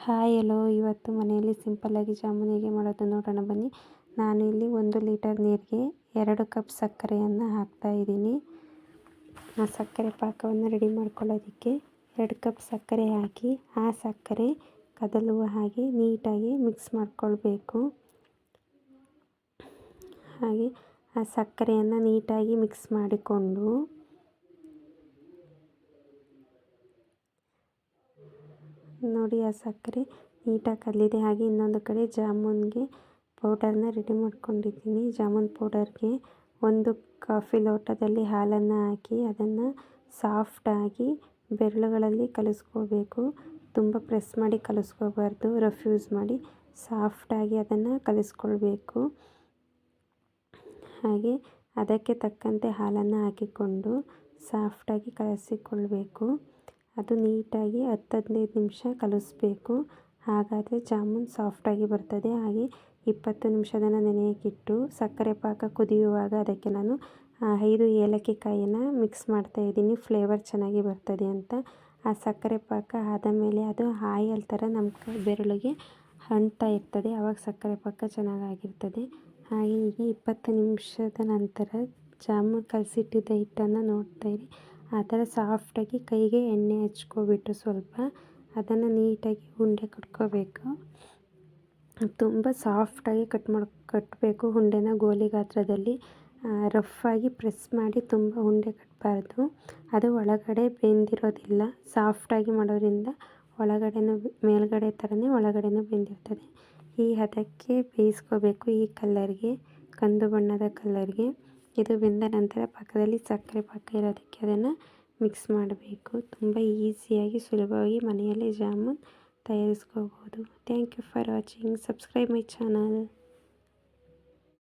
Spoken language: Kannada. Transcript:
ಹಾಯ್ ಎಲ್ಲೋ ಇವತ್ತು ಮನೆಯಲ್ಲಿ ಸಿಂಪಲ್ಲಾಗಿ ಜಾಮೂನ್ ಹೇಗೆ ಮಾಡೋದು ನೋಡೋಣ ಬನ್ನಿ. ನಾನು ಇಲ್ಲಿ 1 ಲೀಟರ್ ನೀರಿಗೆ 2 ಕಪ್ ಸಕ್ಕರೆಯನ್ನು ಹಾಕ್ತಾಯಿದ್ದೀನಿ. ಆ ಸಕ್ಕರೆ ಪಾಕವನ್ನು ರೆಡಿ ಮಾಡ್ಕೊಳ್ಳೋದಕ್ಕೆ 2 ಕಪ್ ಸಕ್ಕರೆ ಹಾಕಿ ಆ ಸಕ್ಕರೆ ಕದಲುವ ಹಾಗೆ ನೀಟಾಗಿ ಮಿಕ್ಸ್ ಮಾಡ್ಕೊಳ್ಬೇಕು. ಹಾಗೆ ಆ ಸಕ್ಕರೆಯನ್ನು ನೀಟಾಗಿ ಮಿಕ್ಸ್ ಮಾಡಿಕೊಂಡು ನೋಡಿ ಆ ಸಕ್ಕರೆ ನೀಟಾಗಿ ಕದಲಿದೆ. ಹಾಗೆ ಇನ್ನೊಂದು ಕಡೆ ಜಾಮೂನ್ಗೆ ಪೌಡರ್ನ ರೆಡಿ ಮಾಡ್ಕೊಂಡಿದ್ದೀನಿ. ಜಾಮೂನ್ ಪೌಡರ್ಗೆ 1 ಕಾಫಿ ಲೋಟದಲ್ಲಿ ಹಾಲನ್ನು ಹಾಕಿ ಅದನ್ನು ಸಾಫ್ಟಾಗಿ ಬೆರಳುಗಳಲ್ಲಿ ಕಲಿಸ್ಕೋಬೇಕು. ತುಂಬ ಪ್ರೆಸ್ ಮಾಡಿ ಕಲಿಸ್ಕೋಬಾರ್ದು, ರಫ್ ಯೂಸ್ ಮಾಡಿ ಸಾಫ್ಟಾಗಿ ಅದನ್ನು ಕಲಿಸ್ಕೊಳ್ಬೇಕು. ಹಾಗೆ ಅದಕ್ಕೆ ತಕ್ಕಂತೆ ಹಾಲನ್ನು ಹಾಕಿಕೊಂಡು ಸಾಫ್ಟಾಗಿ ಕಲಸಿಕೊಳ್ಬೇಕು. ಅದು ನೀಟಾಗಿ 10-15 ನಿಮಿಷ ಕಲಿಸ್ಬೇಕು. ಹಾಗಾದರೆ ಜಾಮೂನ್ ಸಾಫ್ಟಾಗಿ ಬರ್ತದೆ. ಹಾಗೆ 20 ನಿಮಿಷದನ್ನು ನೆನೆಯಕ್ಕಿಟ್ಟು ಸಕ್ಕರೆ ಪಾಕ ಕುದಿಯುವಾಗ ಅದಕ್ಕೆ ನಾನು 5 ಏಲಕ್ಕಿ ಕಾಯಿನ ಮಿಕ್ಸ್ ಮಾಡ್ತಾಯಿದ್ದೀನಿ, ಫ್ಲೇವರ್ ಚೆನ್ನಾಗಿ ಬರ್ತದೆ ಅಂತ. ಆ ಸಕ್ಕರೆ ಪಾಕ ಆದ ಮೇಲೆ ಅದು ಆಯಲ್ ಥರ ನಮ್ಮ ಬೆರಳಿಗೆ ಅಂಟ್ತಾ ಇರ್ತದೆ, ಆವಾಗ ಸಕ್ಕರೆ ಪಾಕ ಚೆನ್ನಾಗಾಗಿರ್ತದೆ. ಹಾಗೆ ಈಗ 20 ನಿಮಿಷದ ನಂತರ ಜಾಮೂನ್ ಕಲಸಿಟ್ಟಿದ್ದ ಹಿಟ್ಟನ್ನು ನೋಡ್ತಾಯಿರಿ. ಆ ಥರ ಸಾಫ್ಟಾಗಿ ಕೈಗೆ ಎಣ್ಣೆ ಹಚ್ಕೊಬಿಟ್ಟು ಸ್ವಲ್ಪ ಅದನ್ನು ನೀಟಾಗಿ ಉಂಡೆ ಕಟ್ಕೋಬೇಕು. ತುಂಬ ಸಾಫ್ಟಾಗಿ ಕಟ್ಟಬೇಕು ಉಂಡೆನ, ಗೋಲಿ ಗಾತ್ರದಲ್ಲಿ. ರಫ್ಫಾಗಿ ಪ್ರೆಸ್ ಮಾಡಿ ತುಂಬ ಉಂಡೆ ಕಟ್ಟಬಾರ್ದು, ಅದು ಒಳಗಡೆ ಬೆಂದಿರೋದಿಲ್ಲ. ಸಾಫ್ಟಾಗಿ ಮಾಡೋದ್ರಿಂದ ಒಳಗಡೆನೂ ಮೇಲ್ಗಡೆ ಥರನೇ ಒಳಗಡೆನೂ ಬೆಂದಿರ್ತದೆ. ಈ ಹದಕ್ಕೆ ಬೇಯಿಸ್ಕೋಬೇಕು. ಈ ಕಲ್ಲರ್ಗೆ, ಕಂದು ಬಣ್ಣದ ಕಲ್ಲರ್ಗೆ ಇದು ಬೆಂದ ನಂತರ ಪಕ್ಕದಲ್ಲಿ ಸಕ್ಕರೆ ಪಾಕ ಇರೋದಕ್ಕೆ ಅದನ್ನು ಮಿಕ್ಸ್ ಮಾಡಬೇಕು. ತುಂಬ ಈಸಿಯಾಗಿ ಸುಲಭವಾಗಿ ಮನೆಯಲ್ಲೇ ಜಾಮೂನ್ ತಯಾರಿಸ್ಕೋಬೋದು. Thank you for watching. Subscribe my channel.